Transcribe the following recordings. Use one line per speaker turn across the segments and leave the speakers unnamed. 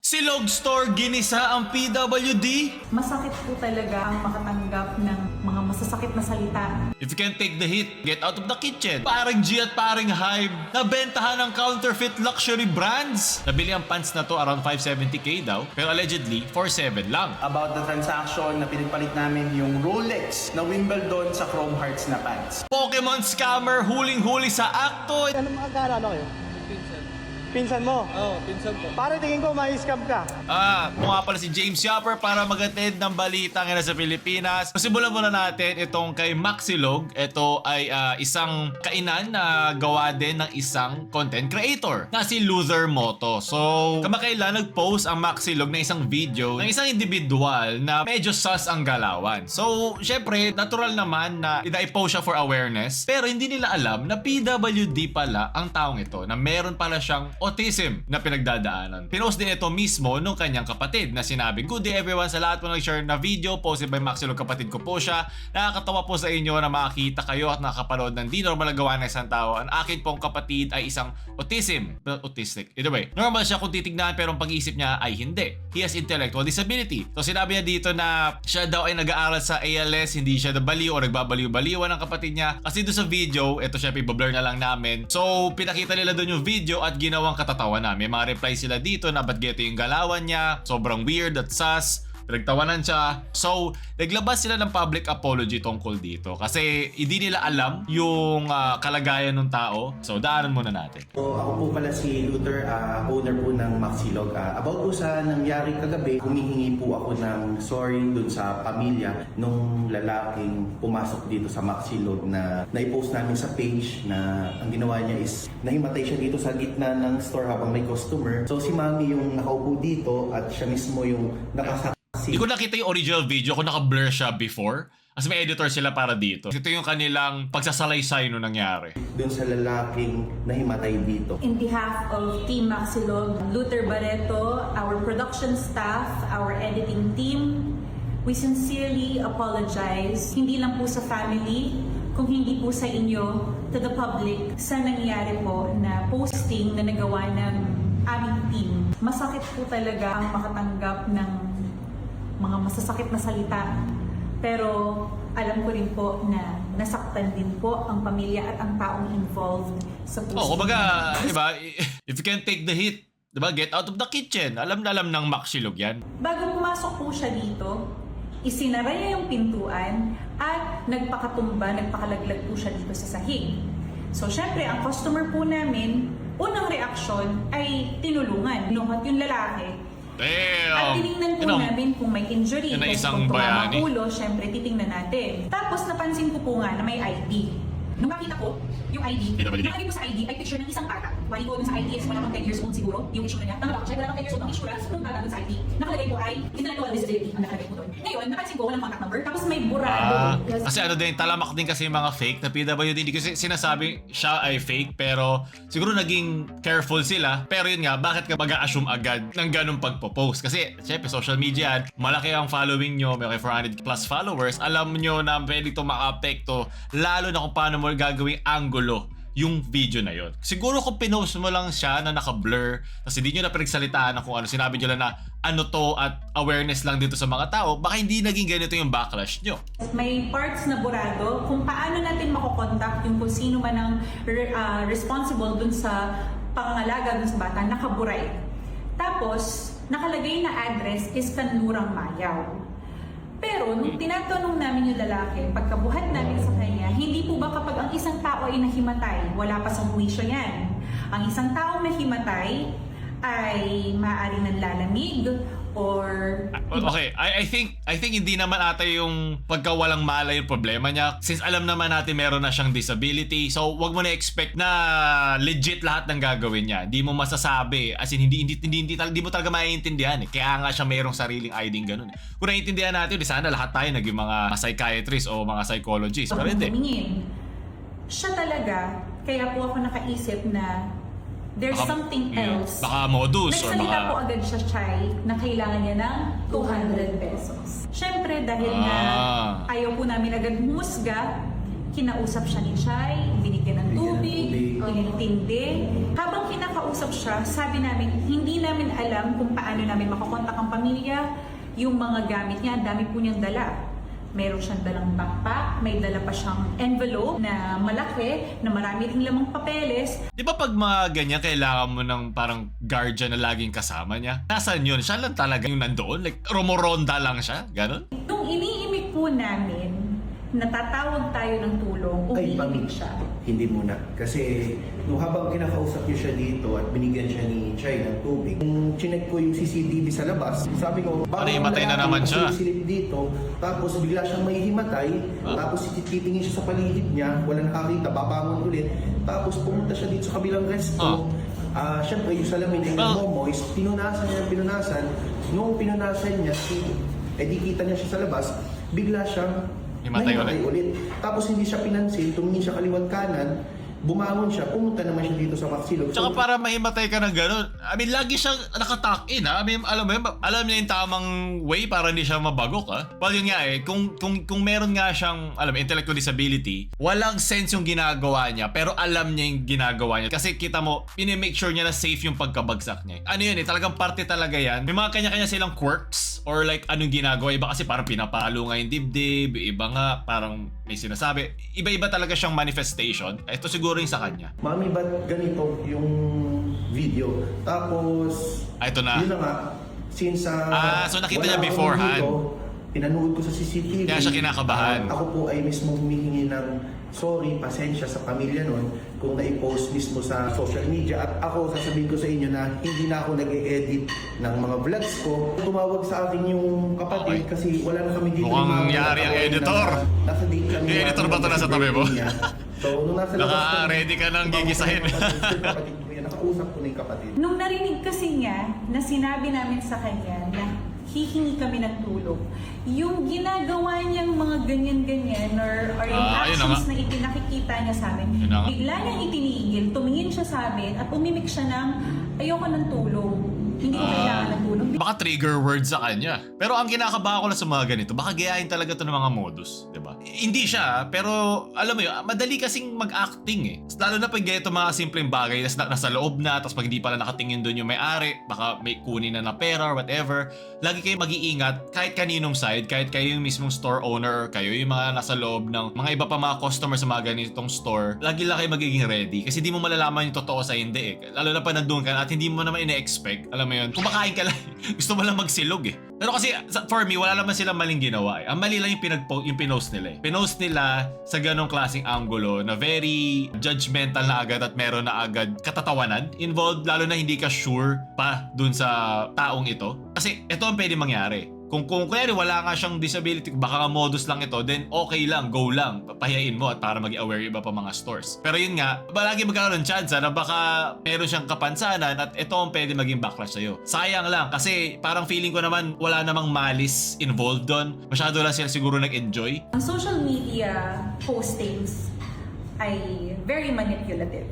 Silog Store ginisa ang PWD?
Masakit po talaga ang makatanggap ng mga masasakit na salita.
If you can't take the heat, get out of the kitchen. Paring G at paring Hybe, nabentahan ng counterfeit luxury brands. Nabili ang pants na to around 570k daw, pero allegedly 4.7 lang.
About the transaction na pinagpalit namin yung Rolex na Wimbledon sa Chrome Hearts na pants.
Pokemon scammer huling-huli sa akto.
Ano mga kaano kayo? Pinsan mo?
Oo, pinsan ko.
Para tingin ko mai-scam ka.
Mukha pala si James Yopper para mag-attend ng balita ngayon sa Pilipinas. Simulan muna natin itong kay Maxilog. Ito ay isang kainan na gawa din ng isang content creator na si Luther Moto. So, kamakailan nag-post ang Maxilog na isang video ng isang individual na medyo sus ang galawan. So, syempre, natural naman na i-post siya for awareness. Pero hindi nila alam na PWD pala ang taong ito, na meron pala siyang autism na pinagdadaanan. Pinost din ito mismo nung kanyang kapatid na sinabi, "Good day everyone, sa lahat po nag-share na video posted by Maxilog, kapatid ko po siya. Nakakatawa po sa inyo na makakita kayo at nakapanood ng di normal na gawa ng isang tao. Ang akin pong kapatid ay isang autistic. Either way, normal siya kung titignan pero ang pag-iisip niya ay hindi. He has intellectual disability." So sinabi niya dito na siya daw ay nag-aaral sa ALS, hindi siya nabaliw o nagbabaliw-baliwan ng kapatid niya. Kasi doon sa video, ito siya, i-blur na lang namin. So pinakita nila doon yung video at ginawang katatawanan. May mga reply sila dito na ba't geto yung galawan niya, sobrang weird at sus, pinagtawanan siya. So, naglabas sila ng public apology tungkol dito kasi hindi nila alam yung kalagayan ng tao. So, daanan muna natin.
So, ako po pala si Luther, owner po ng Maxilog. About po sa nangyari kagabi, humihingi po ako ng sorry dun sa pamilya nung lalaking pumasok dito sa Maxilog na naipost namin sa page na ang ginawa niya is nahimatay siya dito sa gitna ng store habang may customer. So, si Mami yung nakaupo dito at siya mismo yung nakasak.
Hindi ko nakita yung original video kung naka-blur siya before. Kasi may editor sila para dito. Ito yung kanilang pagsasalaysay nung nangyari.
Doon sa lalaking nahimatay dito.
In behalf of Team Maxilog, Luther Barreto, our production staff, our editing team, we sincerely apologize. Hindi lang po sa family, kung hindi po sa inyo, to the public, sa nangyari po na posting na nagawa ng aming team. Masakit po talaga ang makatanggap ng mga masasakit na salita. Pero alam ko rin po na nasaktan din po ang pamilya at ang taong involved sa posting.
Kumbaga, diba, if you can't take the heat, diba, get out of the kitchen. Alam na alam ng Maxilog yan.
Bago pumasok po siya dito, isinara niya yung pintuan at nagpakalaglag po siya dito sa sahig. So syempre, ang customer po namin, unang reaksyon ay tinulungan. Nuhat yung lalaki. At tinignan po namin kung may injury,
yun ang
kung
isang
tumama
bayani.
ulo, syempre titingnan natin. Tapos napansin ko po nga na may ID. Nung makita ko yung ID, nakalagay po sa ID ay picture ng isang bata. Wali ko dun sa ID is wala pang 10 years old siguro, yung issue niya. Tama ba? Siya wala pang 10 years old ang issue ng bata dun sa ID. Nakalagay po ay intellectual disability ang nakalagay po doon. Ngayon, napansin ko walang contact number, tapos may burado.
Kasi ano din, talamak din kasi yung mga fake na PWD. Hindi kasi sinasabi siya ay fake, pero siguro naging careful sila. Pero yun nga, bakit ka mag-a-assume agad ng ganung pagpo-post? Kasi syempre, social media, malaki ang following nyo, may 400 plus followers. Alam nyo na pwede ito maka-apekto, lalo na kung paano mo gagawing angulo yung video na yon. Siguro kung pinost mo lang siya na naka-blur, kasi hindi nyo na pinagsalitaan na kung ano, sinabi nyo lang na ano to at awareness lang dito sa mga tao, baka hindi naging ganito yung backlash nyo.
May parts na burado kung paano natin makokontakt yung kung sino man ang responsible dun sa pangangalaga dun sa bata, nakaburay. Tapos, nakalagay na address is Kanlurang Mayaw. Pero nung tinatanong namin yung lalaki, pagkabuhat namin sa kanya, hindi po ba kapag ang isang tao ay nahimatay, wala pa sa huwisyo yan. Ang isang tao nahimatay ay maaari ng lalamig or...
Okay, I think hindi naman ata yung pagkawalang malay yung problema niya. Since alam naman natin meron na siyang disability, so wag mo na expect na legit lahat ng gagawin niya. Hindi mo masasabi, as in hindi mo talaga maiintindihan eh. Kaya nga siya mayroong sariling ID ganun. Kung naiintindihan natin, sana lahat tayo naging mga psychiatrist o mga psychologists. Pero hindi.
Siya talaga, kaya po ako nakaisip na there's something else.
Baka modus or
Nagsalita
baka...
po agad siya, Chay, na kailangan niya ng 200 pesos. Siyempre, dahil nga ayaw po namin agad humusga, Kinausap siya ni Chay, binigyan ng tubig,
Binigyan ng
inintindi. Habang kinakausap siya, sabi namin, hindi namin alam kung paano namin makakontak ang pamilya, yung mga gamit niya, ang dami po niyang dala. Meron siyang dalang backpack, may dala pa siyang envelope na malaki, na marami ring lamang papeles.
Di ba pag mga ganyan, kailangan mo ng parang guardian na laging kasama niya? Nasaan yun? Siya lang talaga yung nandoon? Like, romoronda lang siya? Ganon?
Nung iniimik po namin, natatawag tayo ng tulong, umiimik siya.
Hindi muna. Kasi nung habang kinakausap niyo siya dito at binigyan siya ni Chay ng tubig, nung chinek ko yung CCTV sa labas, sabi ko,
Ano, himatay na naman siya?
Silip dito, tapos bigla siyang may himatay, tapos titingin siya sa paligid niya, wala nakakita, babangon ulit, tapos pumunta siya dito sa kabilang resto. Siyempre, yung salamin ay momoist, pinunasan. Nung pinunasan niya, di kita niya siya sa labas, bigla siyang
Himatay
ulit. Tapos hindi siya pinansin, tumingin siya kaliwat kanan, bumangon siya, pumunta naman siya dito sa Maxilog.
Tsaka para mahimatay ka ng gano'n, I mean, lagi siyang nakatuck in, ha? I mean, alam mo yun, alam niya yung tamang way para hindi siya mabagok, ha? Well, yun nga eh, kung meron nga siyang, alam mo, intellectual disability, walang sense yung ginagawa niya, pero alam niya yung ginagawa niya. Kasi kita mo, make sure niya na safe yung pagkabagsak niya. Ano yun eh, talagang parte talaga yan. May mga kanya-kanya silang quirks, or like, anong ginagawa. Iba kasi parang pinapalo nga yung dibdib, iba nga, parang may sinasabi. Iba-iba talaga siyang manifestation. Ito siguro yung sa kanya.
Mami, ba't ganito yung video? Tapos,
Ito na.
yun na nga, since
so nakita
wala
niya
ako
beforehand.
dito, pinanood ko sa CCTV.
Kaya siya kinakabahan.
Ako po ay mismo humihingi ng sorry, pasensya sa pamilya nun kung na-post mismo sa social media. At ako, sasabihin ko sa inyo na hindi na ako nag-e-edit ng mga vlogs ko. Tumawag sa akin yung kapatid kasi wala na kami dito.
Mukhang yari ang editor.
Nasa date kami.
Yung editor ba ito nasa tabi mo?
So, nung nasa labas
Naka-ready ka nang gigisahin.
Kapatid ko yan, nakausap ko na yung kapatid.
Nung narinig kasi niya na sinabi namin sa kanya na hihingi kami ng tulong, yung ginagawa niyang mga ganyan-ganyan or yung
ayun na
actions
nga.
na itinakikita niya sa amin,
Yun na nga.
bigla niyang itinigil, tumingin siya sa amin at umimik siya ng ayoko ng tulong. Hindi ko kailangan ng tulong.
Baka trigger word sa kanya. Pero ang kinakabahan ko lang sa mga ganito, baka gayahin talaga to ng mga modus, di ba? Hindi siya, pero alam mo yun, madali kasing mag-acting eh. Lalo na pag ganito mga simpleng bagay, nasa loob na, tapos pag hindi pala nakatingin doon yung may-ari, baka may kunin na pera or whatever. Lagi kayo mag-iingat, kahit kaninong side, kahit kayo yung mismong store owner or kayo yung mga nasa loob ng mga iba pa mga customer sa mga ganitong store, lagi lang kayo magiging ready. Kasi hindi mo malalaman yung totoo sa hindi eh. Lalo na pa nandun ka at hindi mo naman ine-expect, alam mo yun, kumakain ka lang, gusto mo lang magsilog eh. Pero kasi for me, wala naman silang maling ginawa eh. Ang mali lang yung pinost nila eh. Pinost nila sa ganong klaseng angulo na very judgmental na agad at meron na agad katatawanan involved, lalo na hindi ka sure pa dun sa taong ito. Kasi ito ang pwede mangyari. Kung kunyari wala nga siyang disability, baka nga modus lang ito, then okay lang, go lang. Papahiyain mo at para maging aware iba pa mga stores. Pero yun nga, palagi magkakaroon ng chance na baka meron siyang kapansanan at ito ang pwede maging backlash sa'yo. Sayang lang kasi parang feeling ko naman wala namang malice involved doon. Masyado lang sila siguro nag-enjoy.
Ang social media postings ay very manipulative.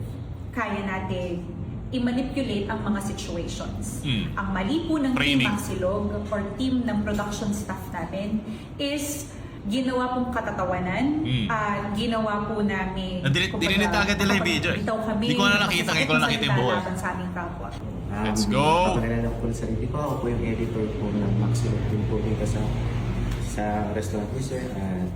Kaya natin i-manipulate ang mga situations. Ang mali po ng
Training.
Team Maxilog or team ng production staff natin is ginawa pong katatawanan at ginawa po namin
Dinelete agad nila yung video eh.
bitaw kami,
Hindi ko na nakita, ngayon ko na nakita yung buhay.
laban sa aming kapwa.
Let's go!
Pagkalala ko sa sarili ko, ako po yung editor po ng Maxilog din po dito sa restaurant ni Sir. At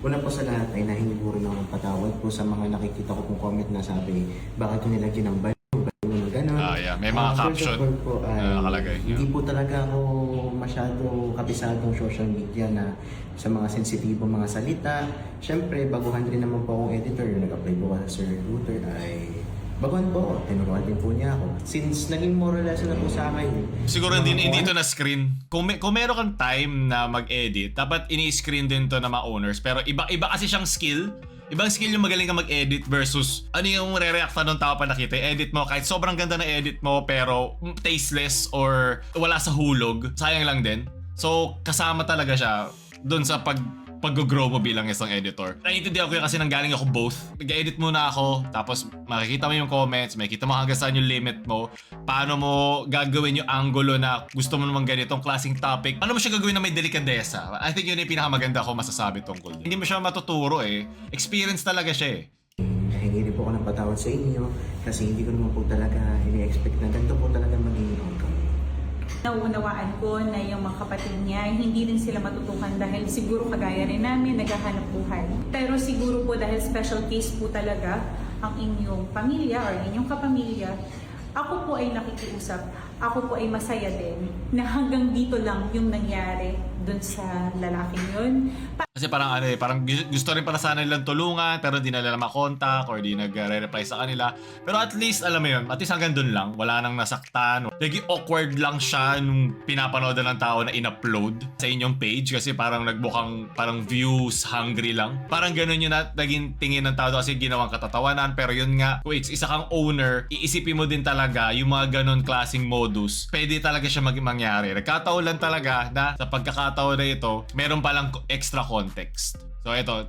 una po sa lahat ay nahingi po rin ako ng patawad po sa mga nakikita ko pong comment na sabi, bakit ko nilagyan ng ganon.
Yeah. May mga caption
First of all po,
na nakalagay.
hindi po talaga ako masyado kabisadong social media na sa mga sensitibong mga salita. Siyempre, baguhan rin naman po akong editor. Yung nag-apply po sa Sir Luther ay baguhan po ako. Tinuruan din po niya ako. Since naging moral lesson na po sa akin.
Siguro hindi ito na screen. Kung meron kang time na mag-edit, dapat ini-screen din to ng mga owners. Pero iba kasi siyang skill. Ibang skill yung magaling ka mag-edit versus ano yung re-reacta ng tao pa nakita. Edit mo, kahit sobrang ganda na edit mo pero tasteless or wala sa hulog, sayang lang din. So kasama talaga siya doon sa pag-grow mo bilang isang editor. Naiintindihan ko yun kasi nanggaling ako both. Nag-edit muna ako, tapos makikita mo yung comments, makikita mo hanggang saan yung limit mo, paano mo gagawin yung angulo na gusto mo naman ganitong klaseng topic, paano mo siya gagawin na may delikadesa. I think yun yung pinakamaganda ko masasabi tungkol din. Hindi mo siya matuturo experience talaga siya
Nahingi rin po ako ng patawad sa inyo kasi hindi ko naman po talaga ini-expect na ganito po talaga maging outcome.
Nauunawaan ko na yung mga kapatid niya, hindi rin sila matutukan dahil siguro kagaya rin namin, naghahanap buhay. Pero siguro po dahil special case po talaga ang inyong pamilya or inyong kapamilya, ako po ay nakikiusap, ako po ay masaya din na hanggang dito lang yung nangyari dun sa lalaking yun.
Kasi parang parang gusto rin pala sana nilang tulungan pero di na nila makontak or di nagre-reply sa kanila. Pero at least alam mo yun, at least hanggang dun lang, wala nang nasaktan. Naging awkward lang siya nung pinapanood ng tao na in-upload sa inyong page kasi parang nagbukang parang views hungry lang. Parang ganun yun na naging tingin ng tao kasi ginawang katatawanan, pero yun nga, kung isa kang owner, iisipin mo din talaga yung mga ganun klaseng modus. Pwede talaga siya mangyari. Nagkataon lang talaga na sa pagkakataon na ito, meron palang extra context. So ito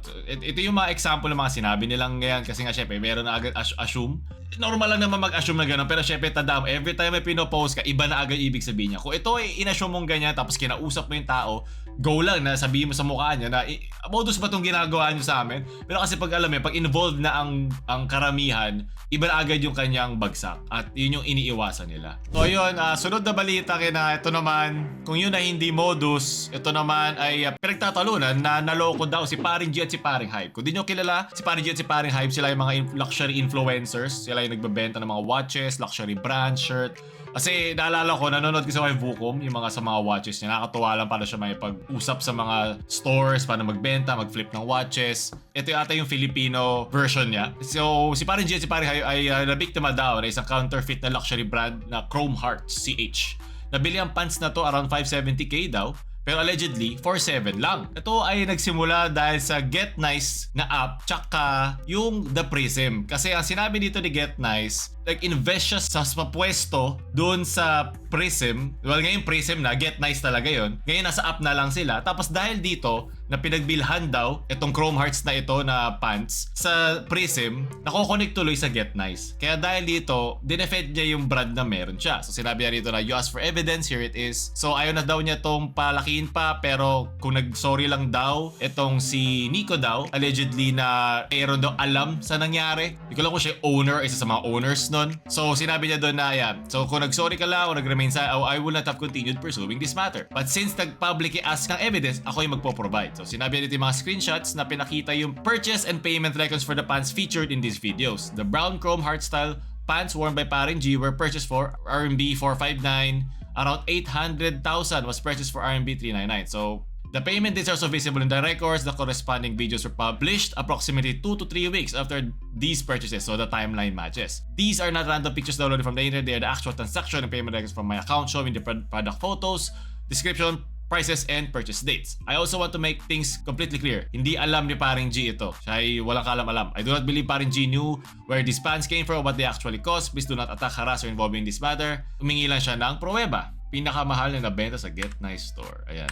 yung mga example ng mga sinabi nilang ngayon kasi nga syempre meron na agad assume. Normal lang naman mag-assume na gano'n pero syempre tandaan, every time may pinopost ka, iba na agad ibig sabihin niya. Kung ito ay in-assume mong ganyan tapos kinausap mo yung tao, go lang na sabihin mo sa mukha niya na modus ba itong ginagawa niyo sa amin? Pero kasi pag alam mo, pag involved na ang karamihan, iba na agad yung kanyang bagsak at yun yung iniiwasan nila. So yun, sunod na balita kina ito naman, kung yun ay hindi modus, ito naman ay pinagtatalunan na naloko daw si Paring G at si Paring Hype. Kung di nyo kilala, si Paring G at si Paring Hype, sila yung mga luxury influencers, sila yung nagbebenta ng mga watches, luxury brand, shirt. Kasi naalala ko, nanonood ko sa kay Vucom, yung mga sa mga watches niya. Nakakatuwa lang para siya may pag-usap sa mga stores, paano magbenta, mag-flip ng watches. Ito ata yung Filipino version niya. So, si Paring G at si Paring Hype ay nabiktima daw na isang counterfeit na luxury brand na Chrome Hearts CH. Nabili ang pants na to around 570k daw. Pero allegedly, 4.7 lang. Ito ay nagsimula dahil sa Get Nice na app tsaka yung The Prism. Kasi ang sinabi dito ni Get Nice, nag-invest siya sa pwesto doon sa Prism. Well, ngayon Prism na, Get Nice talaga yon. Ngayon nasa app na lang sila. Tapos dahil dito, na pinagbilhan daw itong Chrome Hearts na ito na pants sa Prism, nako-connect tuloy sa Get Nice. Kaya dahil dito, dinefend niya yung brand na meron siya. So sinabi niya dito na, you ask for evidence, here it is. So ayaw na daw niya tong palakihin pa, pero kung nag-sorry lang daw itong si Nico daw, allegedly na mayroon daw alam sa nangyari. Hindi ko lang kung siya owner, isa sa mga owners nun. So sinabi niya doon na, yan. So kung nag-sorry ka lang o nag-remain sa, I will not have continued pursuing this matter. But since nag-publicly ask ng evidence, ako yung magpo-provide. So sinabi dito yung mga screenshots na pinakita yung purchase and payment records for the pants featured in these videos. The brown Chrome Heart style pants worn by Paring G were purchased for RMB 459. Around 800,000 was purchased for RMB 399. So the payment dates are also visible in the records. The corresponding videos were published approximately 2 to 3 weeks after these purchases, so the timeline matches. These are not random pictures downloaded from the internet. They are the actual transaction and payment records from my account showing the product photos, description, prices, and purchase dates. I also want to make things completely clear. Hindi alam ni Paring G ito. Siya ay walang kalam-alam. I do not believe Paring G knew where these pants came from or what they actually cost. Please do not attack, harass, or involve in this matter. Humingi lang siya ng pruweba. Pinakamahal na nabenta sa Get Nice store. Ayan.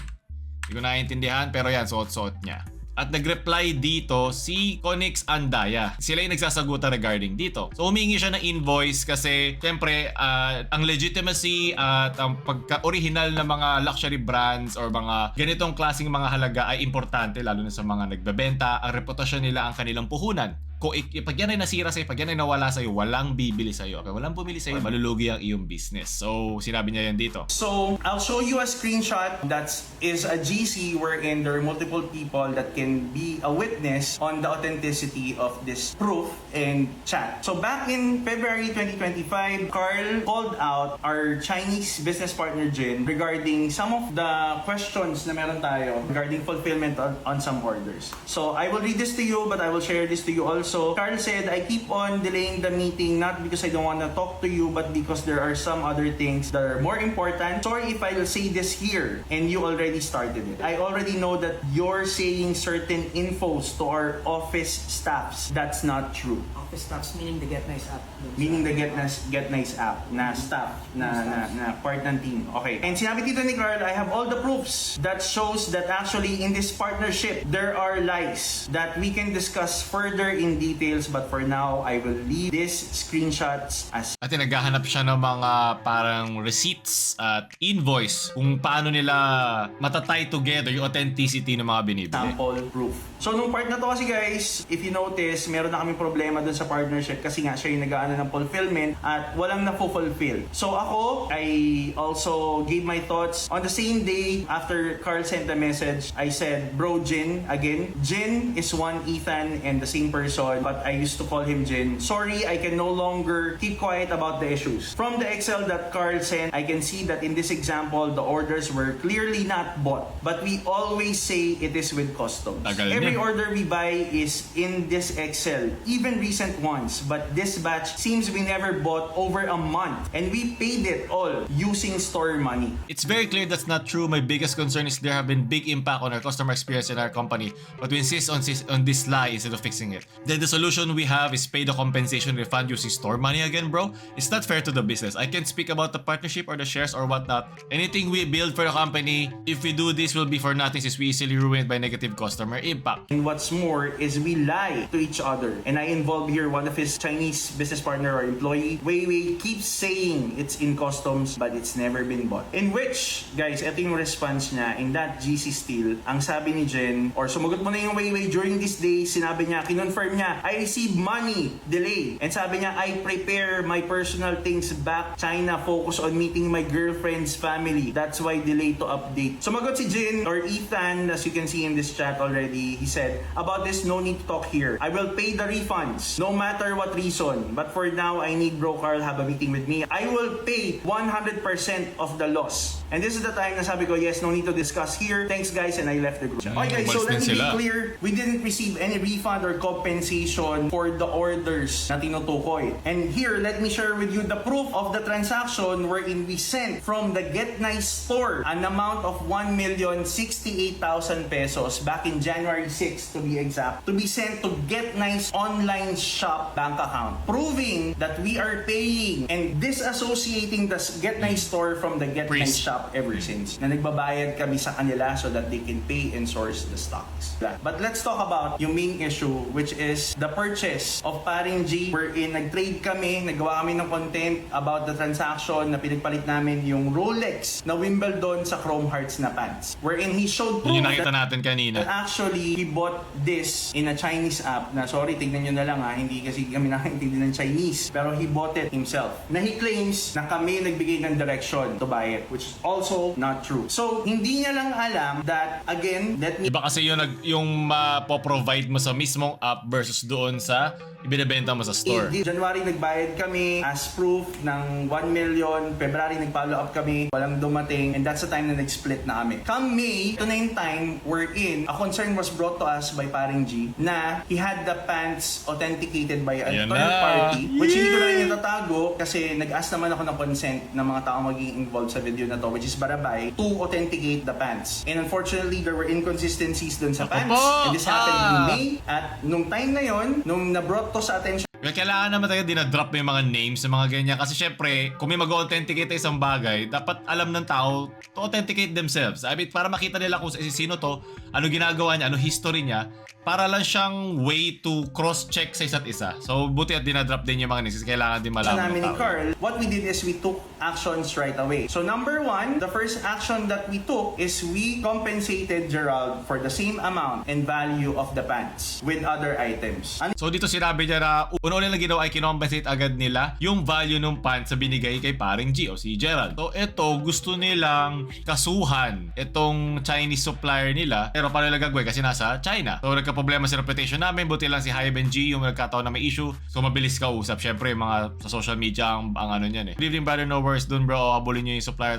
Hindi ko naiintindihan, pero yan, suot-suot niya. At nag-reply dito si Conix Andaya. Sila yung nagsasagutan regarding dito. So humingi siya ng invoice kasi syempre ang legitimacy at ang pagka-original na mga luxury brands or mga ganitong klaseng mga halaga ay importante lalo na sa mga nagbebenta. Ang reputasyon nila ang kanilang puhunan. Kung pag yan ay nasira sa'yo, pag yan ay nawala sa'yo, walang bibili sa'yo. Okay, walang bumili sa'yo, malulugi ang iyong business. So, sinabi niya yan dito.
So, I'll show you a screenshot that is a GC wherein there are multiple people that can be a witness on the authenticity of this proof and chat. So, back in February 2025, Carl called out our Chinese business partner Jin regarding some of the questions na meron tayo regarding fulfillment on some orders. So, I will read this to you, but I will share this to you also also, Carl said, I keep on delaying the meeting not because I don't want to talk to you, but because there are some other things that are more important. Sorry if I'll say this here and you already started it. I already know that you're saying certain infos to our office staffs. That's not true.
Office staffs meaning the Get Nice app.
Meaning the Get Nice app na staff na part ng team. Okay. And sinabi dito ni Carl, I have all the proofs that shows that actually in this partnership there are lies that we can discuss further in details, but for now I will leave these screenshots as
At naghahanap siya ng mga parang receipts at invoice kung paano nila matatie together yung authenticity ng mga binibili.
sample proof. So nung part na to kasi guys, if you notice, meron na kaming problema dun sa partnership kasi nga siya yung nag-aano ng fulfillment at walang na-fulfill. So ako, I also gave my thoughts. On the same day, after Carl sent the message, I said, bro, Jin, again. Jin is one Ethan and the same person, but I used to call him Jin. Sorry, I can no longer keep quiet about the issues. From the Excel that Carl sent, I can see that in this example, the orders were clearly not bought. But we always say it is with customs.
Tagal
Every
niya.
order we buy is in this Excel, even recent ones. But this batch seems we never bought over a month, and we paid it all using store money.
It's very clear that's not true. My biggest concern is there have been big impact on our customer experience in our company, but we insist on this lie instead of fixing it. Then the solution we have is pay the compensation refund using store money again, bro. It's not fair to the business. I can't speak about the partnership or the shares or whatnot. Anything we build for the company, if we do this, will be for nothing since we easily ruin it by negative customer impact.
And what's more is we lie to each other. And I involve here one of his Chinese business partner or employee. Weiwei keeps saying it's in customs but it's never been bought. In which, guys, ito yung response niya in that GC Steel. Ang sabi ni Jen, or sumagot mo na yung Weiwei during this day, sinabi niya, kinonfirm niya, I received money, delay. And sabi niya, I prepare my personal things back China, focus on meeting my girlfriend's family. That's why delay to update. Sumagot si Jin or Ethan, as you can see in this chat already, he said, about this, no need to talk here. I will pay the refunds, no matter what reason. But for now, I need Bro Carl have a meeting with me. I will pay 100% of the loss. And this is the time na sabi ko, yes, no need to discuss here. Thanks guys, and I left the group. Okay guys, so let me be clear, we didn't receive any refund or compensation for the orders na tinutukoy. And here, let me share with you the proof of the transaction wherein we sent from the Get Nice store an amount of 1,068,000 pesos back in January 6 to be exact, to be sent to Get Nice online shop bank account, proving that we are paying and disassociating the Get Nice store from the Get Nice shop ever since. Na nagbabayad kami sa kanila so that they can pay and source the stocks. But let's talk about yung main issue, which is the purchase of Paring G, wherein nag-trade kami, nagawa kami ng content about the transaction na pinagpalit namin yung Rolex na Wimbledon sa Chrome Hearts na pants. Wherein he showed proof
Yun yung nakita
that
natin kanina.
actually he bought this in a Chinese app na, sorry, tignan nyo na lang ha, hindi kasi kami nakaintindi ng Chinese, pero he bought it himself. Na he claims na kami nagbigay ng direction to buy it, which is also not true. So, hindi niya lang alam that, again, let me
Iba kasi yung mapoprovide mo sa mismong app versus doon sa ibinebenta mo sa store.
in January nagbayad kami as proof ng 1 million. February nag-follow up kami, walang dumating, and that's the time na nag-split na kami. Come May, ito na yung time wherein a concern was brought to us by Paring G na he had the pants authenticated by a
Yan
third
na.
party, which hindi ko na rin natatago kasi nag-ask naman ako ng consent ng mga tao magiging involved sa video na to, which is Barabay, to authenticate the pants. And unfortunately, there were inconsistencies dun sa pants. And this happened in May. At nung time na yon, nung na-brought to sa attention
Kaya kailangan naman talaga dinadrop mo yung mga names sa mga ganyan. Kasi syempre, kung may mag-authenticate na isang bagay, dapat alam ng tao to authenticate themselves. I mean, para makita nila kung sino to, ano ginagawa niya, ano history niya, para lang siyang way to cross-check sa isa't isa. So, buti at dinadrop din yung mga names. Kailangan din malaman
namin
ng
ni
tao.
Carl, what we did is we took actions right away. So number one, the first action that we took is we compensated Gerald for the same amount and value of the pants with other items.
So dito sinabi niya na una na ginawa ay kinompensate agad nila yung value ng pants sa binigay kay Paring G o si Gerald. So ito, gusto nilang kasuhan itong Chinese supplier nila. Pero paano nila gagawin kasi nasa China. So nagka-problema sa reputation namin. Buti lang si Hybe and G yung nagkataon na may issue. So mabilis kausap. Syempre yung mga sa social media ang ano niyan eh. Good evening brother, no worries dun bro. Abulin nyo yung supplier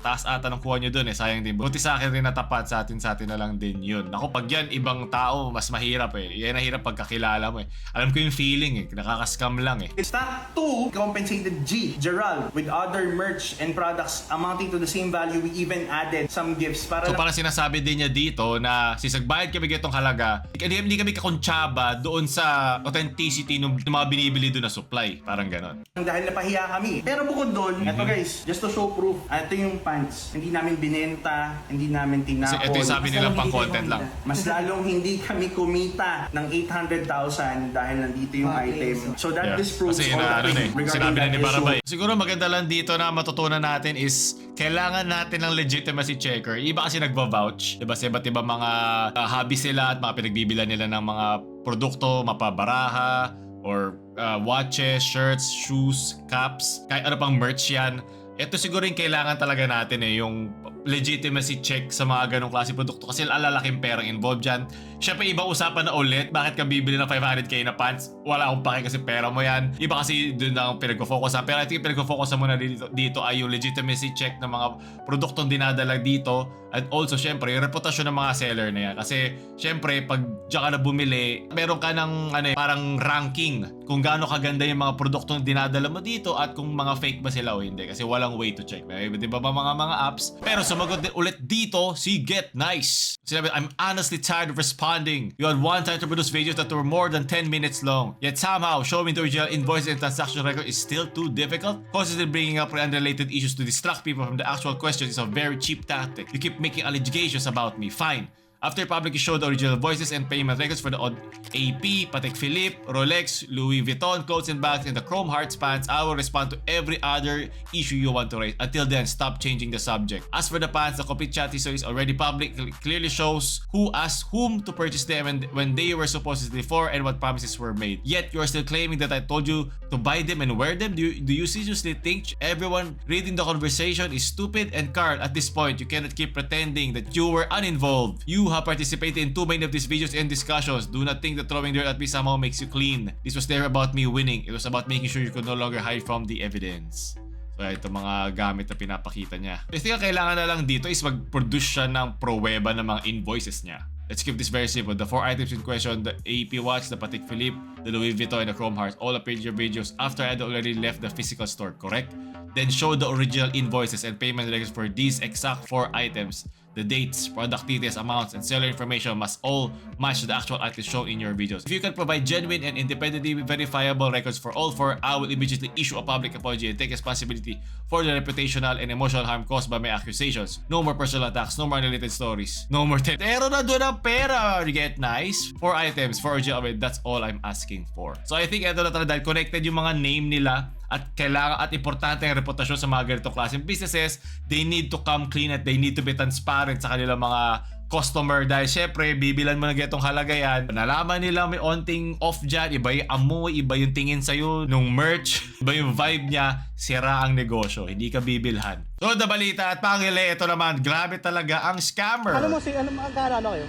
taas ata ng kuha nyo dun eh. Sayang din. Buti sa akin rin natapat sa atin na lang din yun. Ako pag yan ibang tao mas mahirap eh. Yan nahirap pagkakilala mo eh. Alam ko yung feeling eh. Nakaka-scam lang eh.
Stock 2 compensated G, Gerald, with other merch and products amounting to the same value. We even added some gifts para
So parang sinasabi din niya dito na sisagbayad kami ganitong halaga, hindi kami kakontsaba doon sa authenticity ng mga binibili doon na supply. Parang ganon.
dahil napahiya kami. Pero bukod doon, eto guys, just to show proof, ito yung pants. Hindi namin binenta, hindi namin tinapon.
Ito yung sabi nilang pang content lang.
Mas lalong hindi kami kumita ng 800,000 dahil nandito yung item. So that disproves
Kasi
all
na,
the things regarding
sinabi na
that
ni
issue.
Barabay. Siguro maganda lang dito na matutunan natin is kailangan natin ng legitimacy checker. Iba kasi nagva-vouch. Diba sa iba't iba mga hobby sila at mga pinagbibilan nila ng mga produkto, mapabaraha, or watches, shirts, shoes, caps, kahit ano pang merch yan. Ito siguro yung kailangan talaga natin eh, yung legitimacy check sa mga ganong klase produkto kasi alalaking perang involved dyan. Siyempre iba usapan na ulit, bakit ka bibili ng 500k na pants? Wala akong pake kasi pera mo yan. Iba kasi dun na ang pinag-focus ha. Pero I think pinag-focus muna dito ay yung legitimacy check ng mga produktong dinadala dito. And also syempre yung reputasyon ng mga seller na yan. Kasi syempre pag diyan ka na bumili, meron ka ng parang ranking kung gaano kaganda yung mga produktong dinadala mo dito at kung mga fake ba sila o hindi. Kasi walang way to check. May iba't iba ba mga apps? Pero sumagot din ulit dito si Get Nice. Sinabi, I'm honestly tired of responding. You had one time to produce videos that were more than 10 minutes long. Yet somehow, showing the original invoice and transaction record is still too difficult. Constantly bringing up unrelated issues to distract people from the actual questions is a very cheap tactic. You keep making allegations about me. Fine. After publicly showed the original voices and payment records for the odd AP, Patek Philippe, Rolex, Louis Vuitton clothes and bags, and the Chrome Hearts pants, I will respond to every other issue you want to raise. Until then, stop changing the subject. As for the pants, the complete chat history is already public. It clearly shows who asked whom to purchase them and when they were supposedly for and what promises were made. Yet, you are still claiming that I told you to buy them and wear them? Do you seriously think everyone reading the conversation is stupid? And Carl, at this point, you cannot keep pretending that you were uninvolved. You have participated in too many of these videos and discussions. Do not think that throwing dirt at me somehow makes you clean. This was never about me winning. It was about making sure you could no longer hide from the evidence. So ito mga gamit na pinapakita niya. I think ang kailangan na lang dito is mag-produce siya ng pruweba ng mga invoices niya. Let's keep this very simple. The 4 items in question, the AP watch, the Patek Philippe, the Louis Vuitton, and the Chrome Hearts, all appeared in your videos after I had already left the physical store, correct? Then show the original invoices and payment records for these exact 4 items. The dates, product details, amounts, and seller information must all match the actual items shown in your videos. If you can provide genuine and independently verifiable records for all 4, I will immediately issue a public apology and take responsibility for the reputational and emotional harm caused by my accusations. No more personal attacks, no more unrelated stories, no more Pero na doon ang pera! Get Nice? 4 items, 4 original, that's all I'm asking for. So I think ito na talaga dahil connected yung mga name nila at kailangan at importante ang reputasyon sa mga ganitong klaseng businesses. They need to come clean at they need to be transparent sa kanilang mga customer dahil syempre bibilan mo na ganitong halaga yan, nalaman nila may onting off dyan, iba yung amoy, iba yung tingin sa'yo nung merch, iba yung vibe niya, sira ang negosyo, hindi ka bibilhan. So the balita at pangili, ito naman, grabe talaga ang scammer.
Ano kayo?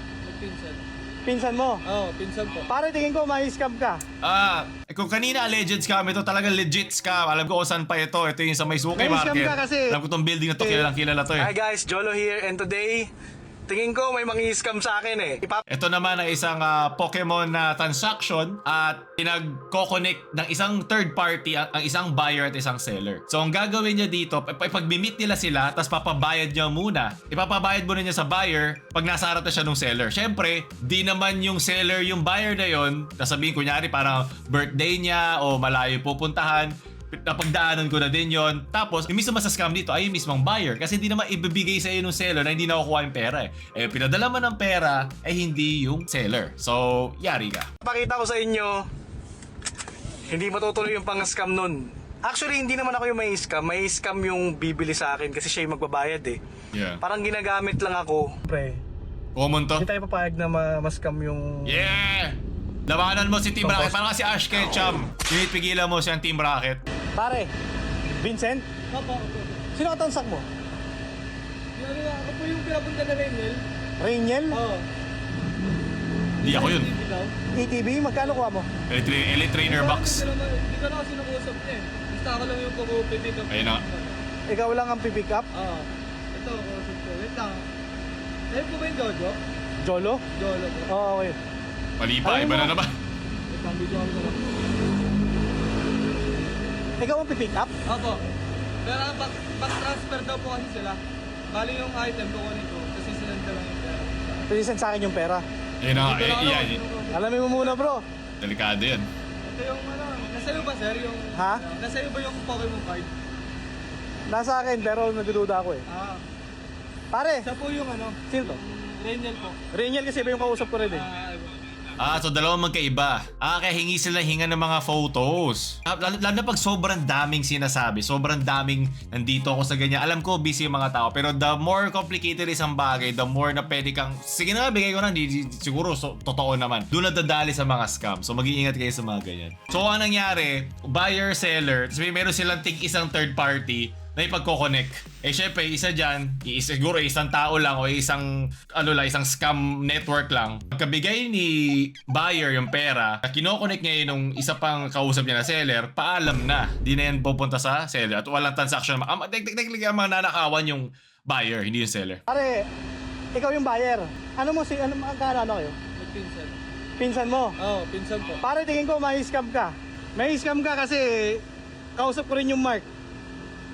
Pinsan mo?
Oo, pinsan po.
Pare, tingin ko may scam ka.
Kung kanina alleged scam, ito talagang legit scam. Alam ko kung saan pa ito. Ito yung sa may Suki
May scam
Market.
ka kasi.
Alam ko itong building na to, kilalang kilala to eh.
Hi guys, Jolo here, and today, tingin ko may mangi-scam sa akin eh.
Ito naman ay isang Pokemon na transaction at pinagko-connect ng isang third party ang isang buyer at isang seller. So ang gagawin niya dito, pag-meet nila sila, tapos papabayad niya muna. Ipapabayad muna niya sa buyer pag nasa harap na siya ng seller. Siyempre, di naman yung seller yung buyer na yon. Sasabihin kunyari parang birthday niya o malayo pupuntahan. Napagdaanan ko na din yon. Tapos, yung mismo masascam dito ay yung mismong buyer. Kasi hindi naman ibibigay sa iyo ng seller na hindi nakukuha yung pera eh. Pinadala mo ng pera ay hindi yung seller. So, yari ka.
Pakita ko sa inyo, hindi matutuloy yung pang-scam nun. Actually, hindi naman ako yung may scam. May scam yung bibili sa akin kasi siya yung magbabayad eh.
Yeah.
Parang ginagamit lang ako. Pre,
Common to.
hindi tayo papayag na ma-scam yung...
Yeah! Labanan mo si Team Rocket. Parang kasi Ash Ketchum. Yung pigilan mo siyang Team Rocket.
Pare, Vincent?
Opo.
Sino katansak mo? po yung pinapunta na Rainiel. Rainiel? Oo.
Hindi ako yun.
ETB, magkano kuha mo?
Elite Trainer Box.
Hindi ka na kasi nag-usap niya eh. Basta ako lang yung kumupit dito.
Ayun na.
Ikaw lang ang pipick up? Oo. Ito, kausap ko. Wait lang. Ayun po ba yung Jojo? Jolo? Jolo po. Oo, okay.
Mali pa, iba na naman.
Wait lang, video ako lang. Ikaw ang pipick up? Opo. Pero back transfer daw po kasi sila. Bali yung item kukunin ko kasi sinanda lang yung pera. Present sa akin yung pera.
Ayun na, yan.
Alamin mo muna bro.
Delikado yan.
Ito yung ano, nasa'yo ba sir yung... Ha? Nasa'yo ba yung Pokemon card? Nasa akin pero nagdududa ako eh. Pare! Siya po yung ano? Sino to? Rainiel po. Rainiel kasi iba yung kausap ko rin eh.
So dalawang magkaiba. Kaya hingi sila hinga ng mga photos. Lalo na pag sobrang daming sinasabi, sobrang daming nandito ako sa ganyan. Alam ko busy yung mga tao, pero the more complicated isang bagay, the more na pwede kang, sige na, bigay ko na, siguro totoo naman. Doon na dadali sa mga scam. So mag-iingat kayo sa mga ganyan. So ang nangyari, buyer, seller, tapos meron silang isang third party na ipagko-connect. Syempre, isa dyan, siguro isang tao lang o isang scam network lang. Pagkabigay ni buyer yung pera, kinoconnect niya yung isa pang kausap niya na seller, paalam na. Di na yan pupunta sa seller at walang transaction. Technically, ang mga nanakawan yung buyer, hindi yung seller.
Pare, ikaw yung buyer. Ano kayo? Pinsan. Pinsan mo? Oo, pinsan po. Pare, tingin ko may scam ka. May scam ka kasi kausap ko rin yung Mark.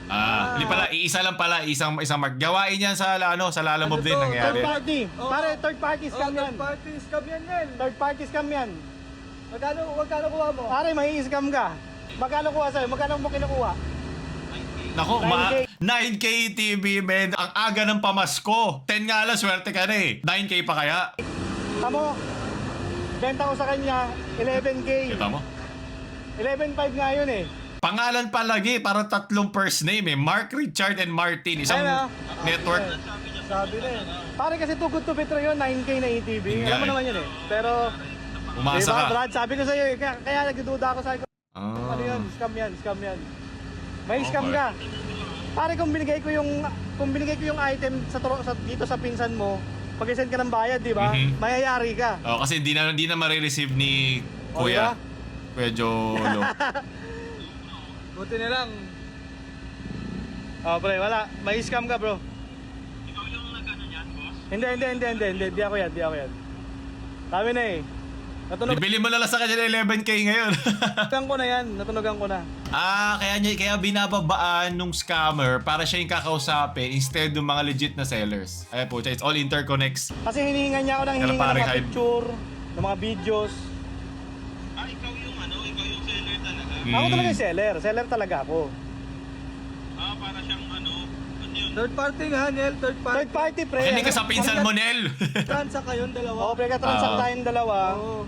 Hindi pala, iisa lang pala, isang mark. Gawain yan sa Lalamove din nangyari.
Third party. Pare, third party scam yan. Third party scam yan. Third party scam yan. Magkano kuha mo? Pare, may scam ka. Magkano kuha sa'yo? Magkano mo kinukuha?
Nako, 9K TV, men. Ang aga ng pamasko. 10 nga lang, swerte ka na eh. 9K pa kaya?
Tamo, benta ko sa kanya 11K.
Kita mo?
11.5 nga yun eh.
Pangalan pa lagi, parang tatlong first name eh. Mark, Richard, and Martin. Isang network.
Sabi na eh. Pare kasi too good to be true yun, 9K na ETV.
Yun
Alam mo
nga
naman yun eh. Pero,
Umasa
diba,
ka.
Brad, sabi ko sa'yo eh. Kaya nagdududa ako sa'yo. Ano yun? Scam yan. May scam
Okay.
ka. Pare, kung binigay ko yung item dito sa pinsan mo, pag-send ka ng bayad, di ba?
Mhm.
Mayayari ka.
Kasi hindi na marireceive ni Kuya. Kuya Jolo.
Buti na lang. Pre, wala. May scam ka, bro. Ikaw yung nag-ano yan, boss? Hindi. Di ako yan. Sabi na eh.
Bibili mo na lang sa kanya ng 11K ngayon.
Natunugan ko na.
Kaya binababaan nung scammer para siya yung kakausapin instead ng mga legit na sellers. Ayan po, it's all interconnects.
Kasi hinihinga niya ako ng
Pero
hininga ng
pare,
mga
hype.
picture, ng mga videos.
Ikaw yung seller talaga.
Ako talaga yung seller. Seller talaga ako.
Para siyang ano yun?
Third party nga, Nel. Third party, pre.
Hindi ka sa pinsan mo, Nel.
Transact kayong dalawa. Oo, pre, ka-transact tayong dalawa. Oo.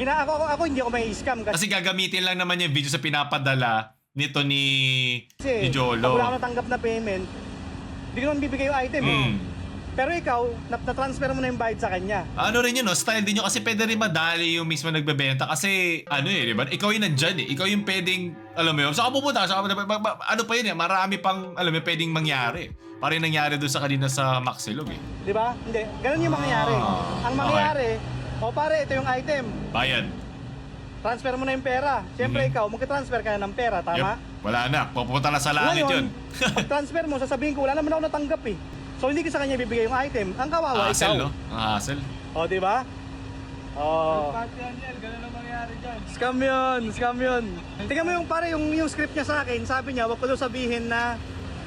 Ako hindi ako may scam
Kasi gagamitin lang naman yung video sa pinapadala nito ni Jolo.
Pag wala ako natanggap na payment, hindi ko naman bibigay yung item eh. Pero ikaw, na-transfer mo na yung bayad sa kanya.
Ano rin yun, no? Style din yun kasi pwede rin madali yung mismo nagbebenta kasi di ba? Ikaw yung nandyan eh. Ikaw yung pwedeng, alam mo yun, saan ka pupunta? Ano pa yun eh? Marami pang, alam mo, pwedeng mangyari. Parang nangyari doon sa kanina sa Maxilog eh.
Di ba? Hindi. Ganun yung mangyayari. Ang mangyayari, pare, ito yung item.
Bayad.
Transfer mo na yung pera. Siyempre ikaw, magka-transfer ka na ng pera, tama?
Yep. Wala na. Pupunta na sa langit yun.
Pag transfer mo, sasabihin ko, wala naman ako natanggap eh. So hindi ko sa kanya bibigay yung item. Ang kawawa,
Hassle,
ikaw.
no? Ang hassle.
O, di ba? Ganun ang mangyayari dyan. Scam yun. Tingnan mo yung pare, yung script niya sa akin, sabi niya, wag ko daw sabihin na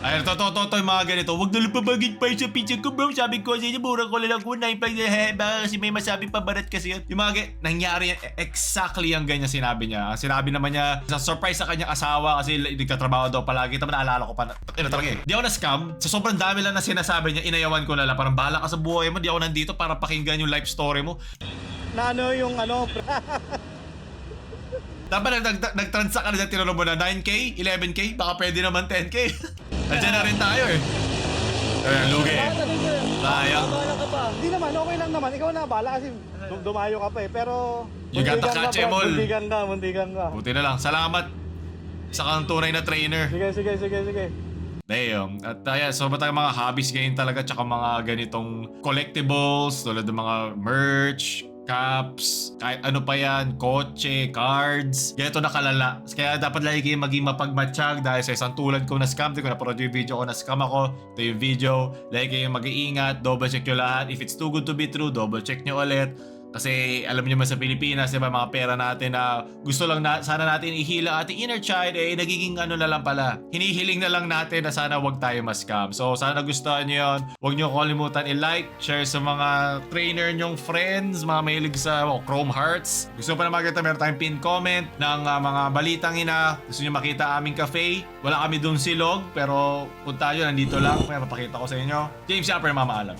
Ay, totoo yung mga ganito. Huwag na lumabagin pa sa pizza ko, bro. Sabi ko kasi, mura ko lang ko 9 pag baka kasi may masabi pa barat kasi yun. Yung mga nangyari yan, exactly ang ganyan sinabi niya. Sinabi naman niya, sa surprise sa kanyang asawa kasi nagtatrabaho daw palagi. Tama naalala ko pa. Talaga eh. Di ako na-scam. Sa sobrang dami lang na sinasabi niya, inayawan ko na lang. Parang bahala ka sa buhay mo. Di ako nandito para pakinggan yung life story mo.
na
Dapat nag-transact ka na dyan, tinanong mo na 9K, 11K, baka pwede naman 10K. Nandiyan na rin tayo eh. Ayan, lugi eh. Sayang.
Hindi naman, okay lang naman. Ikaw na bala kasi dumayo ka pa eh. Pero
You got the catch, Emol.
muntikan ka.
Buti na lang. Salamat. Isa kang tunay na trainer.
Sige.
Damn. At so ba tayong mga hobbies ngayon talaga, tsaka mga ganitong collectibles, tulad ng mga merch, caps, kahit ano pa yan, kotse, cards, ganito nakalala. Kaya dapat lagi kayo maging mapagmatsyag dahil sa isang tulad ko na scam. Di ko na-upload yung video ko na scam ako. Ito yung video. Lagi kayo mag-iingat, double check nyo lahat. If it's too good to be true, double check nyo ulit. Kasi alam niyo man sa Pilipinas, diba, mga pera natin na gusto lang sana natin ihila ating inner child, nagiging ano na lang pala. Hinihiling na lang natin na sana wag tayo ma-scam. So sana gustuhan niyo yun. Huwag niyo kalimutan i-like, share sa mga trainer nyong friends, mga mahilig sa Chrome Hearts. Gusto pa na makita, meron tayong pin comment ng mga balitang ina. Gusto niyo makita aming cafe. Wala kami dun silog, pero punta nyo, nandito lang. May mapakita ko sa inyo. James Shopper, mamaalam.